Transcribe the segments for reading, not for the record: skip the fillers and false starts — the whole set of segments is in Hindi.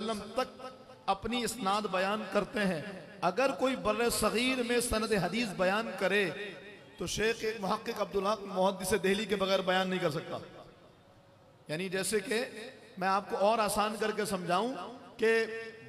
वसल्लम तक अपनी इस्नाद बयान करते हैं। अगर कोई बर्रे सगीर में सनद हदीस बयान करे तो शेख एक मुहक्किक अब्दुल हक मुहद्दिस दिल्ली के बगैर बयान नहीं कर सकता। यानी जैसे कि मैं आपको और आसान करके समझाऊं कि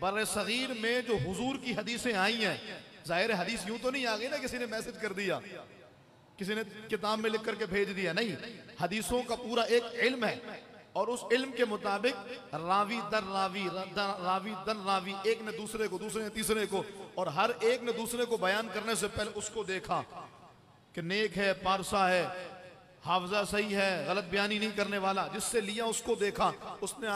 बर्रे सगीर में जो हुजूर की हदीसें आई हैं, जाहिर हदीस यूं तो नहीं आ गई ना किसी ने मैसेज कर दिया, किसी ने किताब में लिख करके भेज दिया, नहीं। हदीसों का पूरा एक इल्म है और उस इल्म के मुताबिक रावी दर रावी एक ने दूसरे को, दूसरे ने तीसरे को, और हर एक ने दूसरे को बयान करने से पहले उसको देखा कि नेक है, पारसा है, हाफजा सही है, गलत बयानी नहीं करने वाला, जिससे लिया उसको देखा, उसने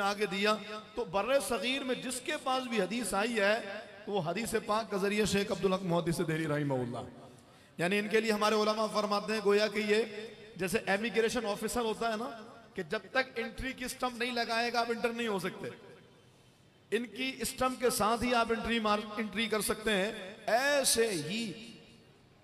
आगे दिया। तो बर्रे सगीर में जिसके पास भी हदीस आई है तो वो हदीस पाक का जरिए शेख अब्दुल हक मुहद्दिस दिल्ली रहमहुल्लाह, यानी इनके लिए हमारे उलमा फरमाते हैं गोया कि ये जैसे इमिग्रेशन ऑफिसर होता है ना, कि जब तक एंट्री की स्टंप नहीं लगाएगा आप इंटर नहीं हो सकते, इनकी स्टंप के साथ ही आप एंट्री कर सकते हैं। ऐसे ही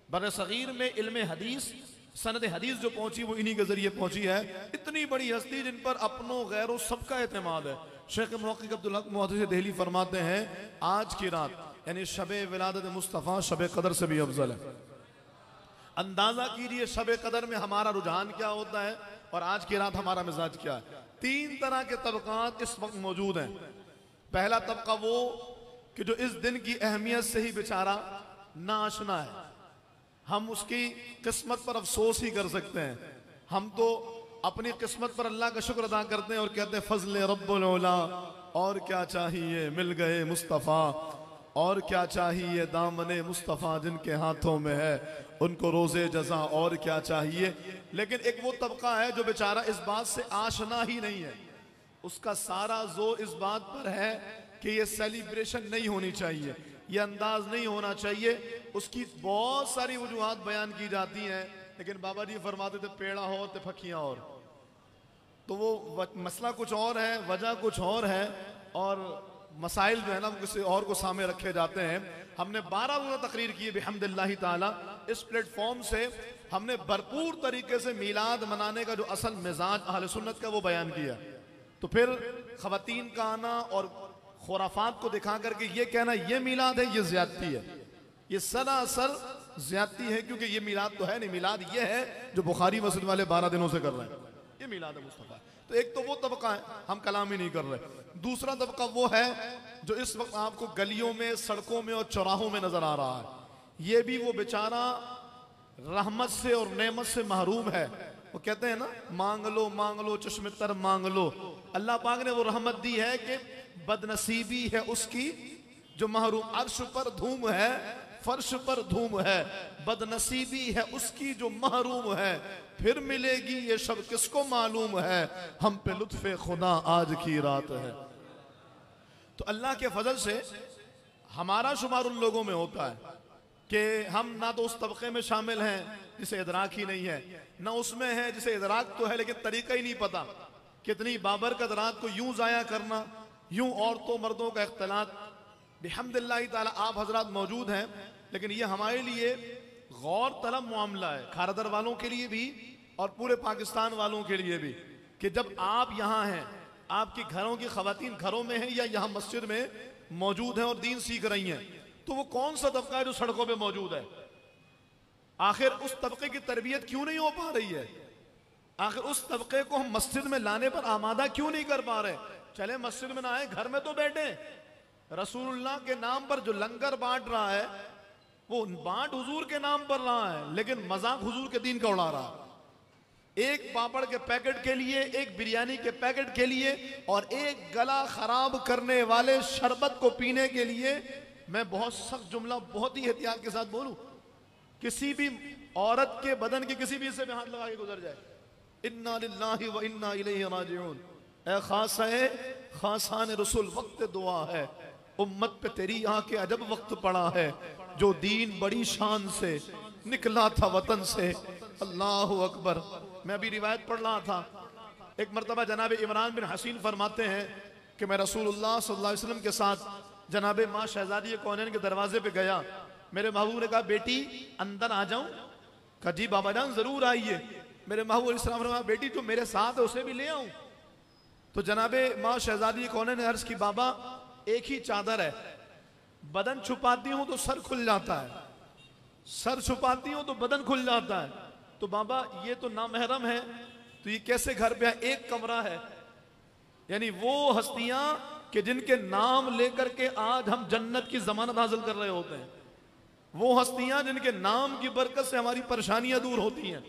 बर्रे सगीर में इल्म हदीस, सनद हदीस जो पहुंची वो इन्हीं के जरिए पहुंची है। इतनी बड़ी हस्ती जिन पर अपनों गैरों सबका एतमाद है। शेख मुहक्किक अब्दुल हक मुहद्दिस दिल्ली फरमाते हैं आज की रात यानी शबे विलादत मुस्तफ़ा शबे कदर से भी अफजल है। अंदाजा कीजिए शबे कदर में हमारा रुझान क्या होता है और आज की रात हमारा मिजाज क्या है। 3 तरह के तबकात इस वक्त मौजूद हैं। पहला तबका वो कि जो इस दिन की अहमियत से ही बेचारा नाआशना है, हम उसकी किस्मत पर अफसोस ही कर सकते हैं। हम तो अपनी किस्मत पर अल्लाह का शुक्र अदा करते हैं और कहते हैं फजल रब्बुल औला, और क्या चाहिए मिल गए मुस्तफ़ा, और क्या चाहिए दामने मुस्तफ़ा जिनके हाथों में है उनको रोज़े जज़ा, और क्या चाहिए। लेकिन एक वो तबका है जो बेचारा इस बात से आशना ही नहीं है, उसका सारा जोर इस बात पर है कि ये सेलिब्रेशन नहीं होनी चाहिए, ये अंदाज नहीं होना चाहिए। उसकी बहुत सारी वजूहात बयान की जाती हैं, लेकिन बाबा जी फरमाते थे पेड़ा हो तो फकियाँ और, तो वो मसला कुछ और है, वजह कुछ और है, और मसाइल जो है ना किसी और को सामने रखे जाते हैं। हमने 12 रोज़ा तकरीर की बिहम्दिल्लाहि ताला। इस प्लेटफॉर्म से हमने भरपूर तरीके से मीलाद मनाने का जो असल मिजाज अहले सुन्नत का वो बयान किया। तो फिर खवातीन का आना और खुराफात को दिखा करके ये कहना ये मीलाद है, ये ज्यादती है, ये सरासर ज्यादती है, क्योंकि ये मीलाद तो है नहीं। मीलाद ये है जो बुखारी मस्जिद वाले 12 दिनों से कर रहे हैं, ये मीलाद मुस्तफा। तो एक तो वो तबका है, हम कलाम ही नहीं कर रहे। दूसरा तबका वो है जो इस वक्त आपको गलियों में, सड़कों में और चौराहों में नजर आ रहा है। ये भी वो बेचारा रहमत से और नेमत से महरूम है। वो कहते हैं ना मांग लो चश्मे तर मांग लो। अल्लाह पाक ने वो रहमत दी है कि बदनसीबी है उसकी जो महरूम, अर्श पर धूम है, फर्श पर धूम है, बदनसीबी है उसकी जो महरूम है। फिर मिलेगी ये शब किसको मालूम है, हम पे लुत्फे खुदा आज की रात है। तो अल्लाह के फजल से हमारा शुमार उन लोगों में होता है कि हम ना तो उस तबके में शामिल हैं जिसे इदराक ही नहीं है, ना उसमें है जिसे इदराक तो है लेकिन तरीका ही नहीं पता। कितनी बाबरकत रात को यूं जाया करना, यूं औरतों मर्दों का इख्तिलात। बिहम्दिल्लाहि ताला आप हजरात मौजूद हैं, लेकिन ये हमारे लिए गौर तलब मामला है, खारदर वालों के लिए भी और पूरे पाकिस्तान वालों के लिए भी, कि जब आप यहाँ हैं, आपके घरों की खवातीन घरों में हैं या यहाँ मस्जिद में मौजूद हैं और दीन सीख रही हैं, तो वो कौन सा तबका है जो सड़कों पे मौजूद है? आखिर उस तबके की तरबियत क्यों नहीं हो पा रही है? आखिर उस तबके को हम मस्जिद में लाने पर आमादा क्यों नहीं कर पा रहे? चले मस्जिद में ना आए, घर में तो बैठे। रसूलुल्लाह के नाम पर जो लंगर बांट रहा है वो बांट हुजूर के नाम पर रहा है, लेकिन मजाक हुजूर के दीन का उड़ा रहा है। एक पापड़ के पैकेट के लिए, एक बिरयानी के पैकेट के लिए और एक गला खराब करने वाले शरबत को पीने के लिए, मैं बहुत सख्त जुमला बहुत ही एहतियात के साथ बोलूं, किसी भी औरत के बदन के किसी भी हिस्से में हाथ लगा के गुजर जाए, इन्ना लिल्लाहि व इन्ना इलैहि राजिऊन। ए खासान रसूल वक्त दुआ है, उम्मत पे तेरी आके अजब वक्त पड़ा है, जो दीन बड़ी शान से निकला था वतन से। अल्लाह अकबर। मैं अभी रिवायत पढ़ रहा था, एक मरतबा जनाब इमरान बिन हसीन फरमाते हैं कि मैं रसूलुल्लाह सल्लल्लाहु अलैहि वसल्लम के साथ जनाब माँ शहजादी कौनैन के दरवाजे पे गया। मेरे महबूब ने कहा बेटी अंदर आ जाऊं? कहा जी बाबा जान जरूर आइए। मेरे महबूब अलैहिस्सलाम ने कहा बेटी जो मेरे साथ है उसे भी ले आऊं? तो जनाबे माँ शहजादी कौने ने अर्ज की, बाबा एक ही चादर है, बदन छुपाती हूं तो सर खुल जाता है, सर छुपाती हूं तो बदन खुल जाता है। तो बाबा ये तो नामहरम है, तो ये कैसे घर पे है? एक कमरा है। यानी वो हस्तियां कि जिनके नाम लेकर के आज हम जन्नत की जमानत हासिल कर रहे होते हैं, वो हस्तियां जिनके नाम की बरकत से हमारी परेशानियां दूर होती हैं,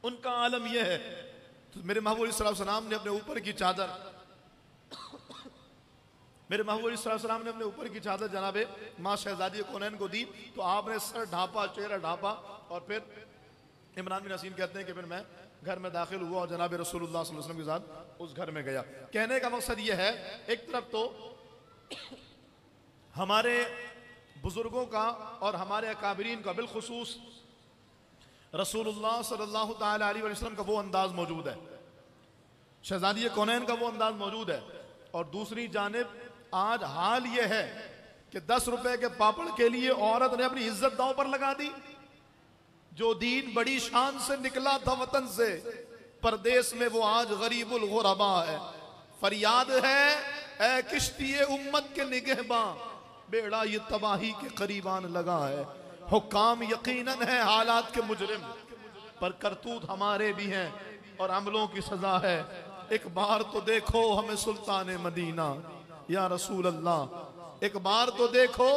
उनका आलम यह है। तो मेरे महबूब सलाम ने अपने ऊपर की चादर मेरे महबूब सलाम ने अपने ऊपर की चादर जनाबे माँ शहजादी कौनैन को दी। तो आपने सर ढापा, चेहरा ढापा, और फिर इमरान बिन हसीन कहते हैं कि फिर मैं घर में दाखिल हुआ और जनाब रसूलुल्लाह सल्लल्लाहु अलैहि वसल्लम के साथ उस घर में गया। कहने का मकसद यह है, एक तरफ तो हमारे बुजुर्गों का और हमारे अकाबरीन का, बिलखुसूस रसूलुल्लाह सल्लल्लाहु ताला अलैहि वसल्लम का वो अंदाज मौजूद है, शहजादी कौनैन का वो अंदाज मौजूद है। और दूसरी जानिब आज हाल ये है कि 10 रुपए के पापड़ के लिए औरत ने अपनी इज्जत दांव पर लगा दी। जो दीन बड़ी शान से निकला था वतन से, परदेश में वो आज गरीबुल गुरबा है। फरियाद है ए किश्ती उम्मत के निगहबां, बेड़ा ये तबाही के करीबान लगा है। हुक्काम यकीनन है हालात के मुजरिम, पर करतूत हमारे भी हैं और अमलों की सजा है। एक बार तो देखो हमें सुल्तान मदीना या रसूल अल्लाह, एक बार तो देखो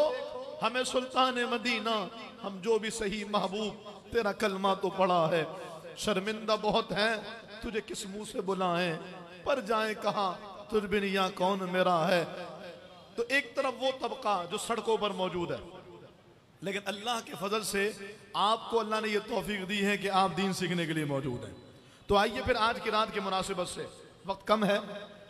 हमें सुल्तान मदीना, हम जो भी सही महबूब तेरा कलमा तो पढ़ा है। शर्मिंदा बहुत है तुझे किस मुंह से बुलाएं, पर जाए कहाँ तुझ बिन यहाँ कौन मेरा है। तो एक तरफ वो तबका जो सड़कों पर मौजूद है, लेकिन अल्लाह के फजल से आपको अल्लाह ने ये तौफीक दी है कि आप दीन सीखने के लिए मौजूद हैं। तो आइए फिर आज की रात की मुनासिबत से, वक्त कम है,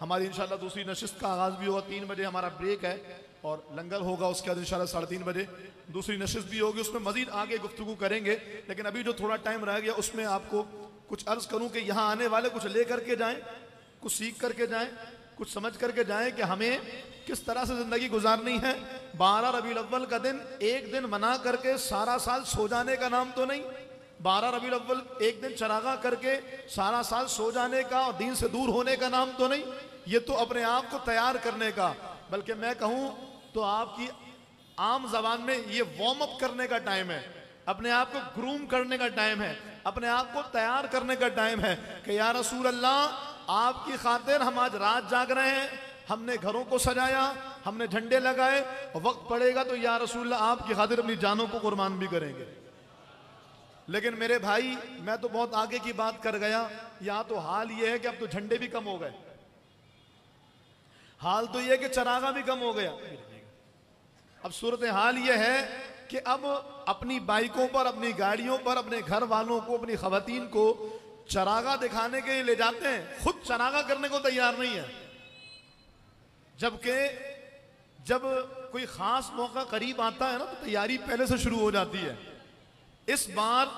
हमारी इंशाल्लाह दूसरी नशिस्त का आगाज़ भी होगा, 3 बजे हमारा ब्रेक है और लंगर होगा, उसके बाद इंशाल्लाह 3:30 बजे दूसरी नशिस्त भी होगी, उसमें मजीद आगे गुफ्तगू करेंगे। लेकिन अभी जो थोड़ा टाइम रह गया उसमें आपको कुछ अर्ज करूं कि यहाँ आने वाले कुछ ले करके जाएं, कुछ सीख करके जाएं, कुछ समझ करके जाएं कि हमें किस तरह से जिंदगी गुजारनी है। 12 रबीउल अव्वल का दिन एक दिन मना करके सारा साल सो जाने का नाम तो नहीं। 12 रबीउल अव्वल एक दिन चरागा करके सारा साल सो जाने का और दीन से दूर होने का नाम तो नहीं। ये तो अपने आप को तैयार करने का, बल्कि मैं कहूं तो आपकी आम जबान में ये वार्म अप करने का टाइम है, अपने आप को ग्रूम करने का टाइम है, अपने आप को तैयार करने का टाइम है कि या रसूल अल्लाह आपकी खातिर हम आज रात जाग रहे हैं, हमने घरों को सजाया, हमने झंडे लगाए, और वक्त पड़ेगा तो या रसूल अल्लाह आपकी खातिर अपनी जानों को कुर्बान भी करेंगे। लेकिन मेरे भाई मैं तो बहुत आगे की बात कर गया। यहाँ तो हाल ये है कि अब तो झंडे भी कम हो गए, हाल तो ये है कि चरागा भी कम हो गया। अब सूरत हाल ये है कि अब अपनी बाइकों पर, अपनी गाड़ियों पर, अपने घर वालों को, अपनी खवातीन को चरागा दिखाने के लिए ले जाते हैं, खुद चरागा करने को तैयार नहीं है। जबकि जब कोई खास मौका करीब आता है ना तो तैयारी पहले से शुरू हो जाती है। इस बार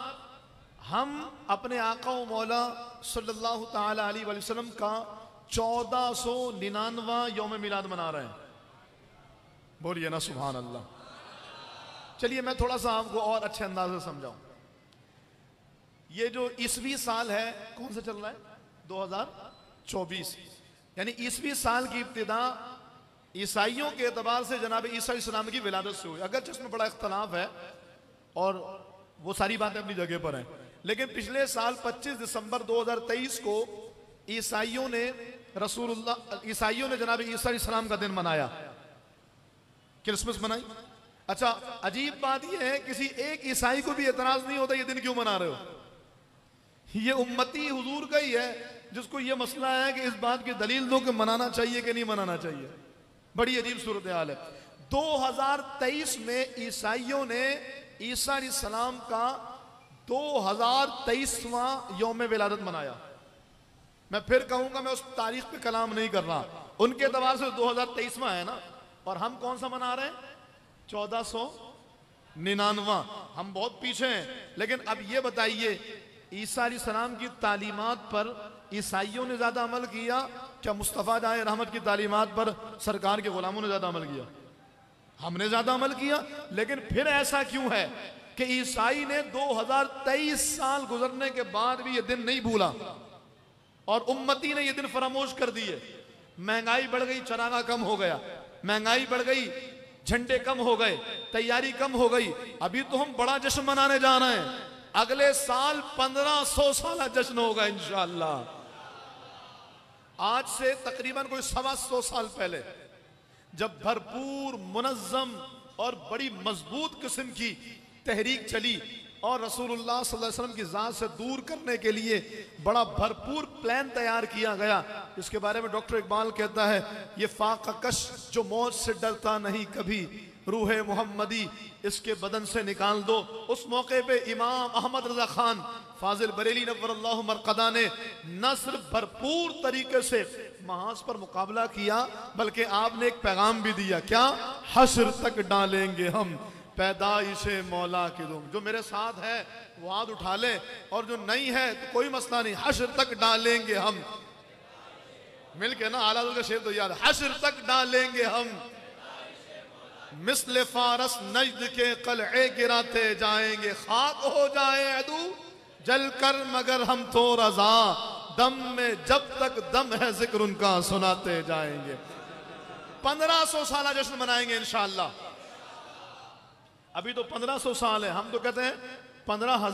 हम अपने आका व मौला सल्लल्लाहु ताला अलैहि वसल्लम का 1499वां यौम मिलाद मना रहे हैं। बोलिए ना सुभान अल्लाह। चलिए मैं थोड़ा सा आपको और अच्छे अंदाज से समझाऊं। ये जो ईसवी साल है कौन सा चल रहा है? 2024, यानी ईसवी साल की इब्तिदा ईसाइयों के एतबार से जनाब ईसा इस्लाम की विलादत से हुई। अगर इसमें बड़ा इख्तलाफ है और वो सारी बातें अपनी जगह पर हैं, लेकिन पिछले साल 25 दिसंबर 2023 को ईसाइयों ने जनाब ईसा इस्लाम का दिन मनाया, क्रिसमस मनाई। अच्छा अजीब बात यह है किसी एक ईसाई को भी एतराज नहीं होता ये दिन क्यों मना रहे हो। ये उम्मती हुजूर का ही है जिसको ये मसला है कि इस बात की दलील दो कि मनाना चाहिए कि नहीं मनाना चाहिए। बड़ी अजीब सूरत हाल है। 2023 में ईसाइयों ने ईसा अलैहिस्सलाम का 2023वां यौम विलादत मनाया। मैं फिर कहूंगा मैं उस तारीख पे कलाम नहीं कर रहा, उनके एतबार से 2023वां है ना, और हम कौन सा मना रहे हैं? 1499। हम बहुत पीछे हैं। लेकिन अब ये बताइए ईसा अलैहिस्सलाम की तालीमात पर ईसाइयों ने ज्यादा अमल किया क्या मुस्तफ़ा जाए रहमत की तालीमात पर सरकार के गुलामों ने ज्यादा अमल किया? हमने ज्यादा अमल किया। लेकिन फिर ऐसा क्यों है कि ईसाई ने 2023 साल गुजरने के बाद भी ये दिन नहीं भूला? और उम्मती ने ये दिन फरामोश कर दिए। महंगाई बढ़ गई, चरागा कम हो गया, महंगाई बढ़ गई, झंडे कम हो गए, तैयारी कम हो गई। अभी तो हम बड़ा जश्न मनाने जा रहे हैं, अगले साल 1500 साल जश्न होगा इंशाअल्लाह। आज से तकरीबन कोई 125 साल पहले जब भरपूर मुनज़्ज़म और बड़ी मजबूत किस्म की तहरीक चली और रसूलुल्लाह सल्लल्लाहु अलैहि वसल्लम की ज़ात से दूर करने के लिए बड़ा भरपूर प्लान तैयार किया गया, इसके बारे में डॉक्टर इकबाल कहता है, ये फाक़कश जो मौत से डरता नहीं कभी, रूह मोहम्मदी इसके बदन से निकाल दो। उस मौके पे इमाम अहमद रजा खान फाजिल बरेली नव्वरल्लाहु मरक़दा ने न सिर्फ भरपूर तरीके से महाज पर मुकाबला किया, बल्कि आपने एक पैगाम भी दिया, क्या? हश्र तक डालेंगे हम पैदाइशे मौला की दुम। जो मेरे साथ है वो हाथ उठा ले, और जो नहीं है तो कोई मसला नहीं, हश्र तक डालेंगे हम मिल के ना। आला का शेर तो याद, हश्र तक डालेंगे हम मिस्ल फारस नजद के कलए गिराते जाएंगे, खाक हो जाए अदू जल कर मगर हम तो रजा, दम में जब तक दम है जिक्र उनका सुनाते जाएंगे। 1500 साल जश्न मनाएंगे इंशाअल्लाह। अभी तो 1500 साल है, हम तो कहते हैं 15,000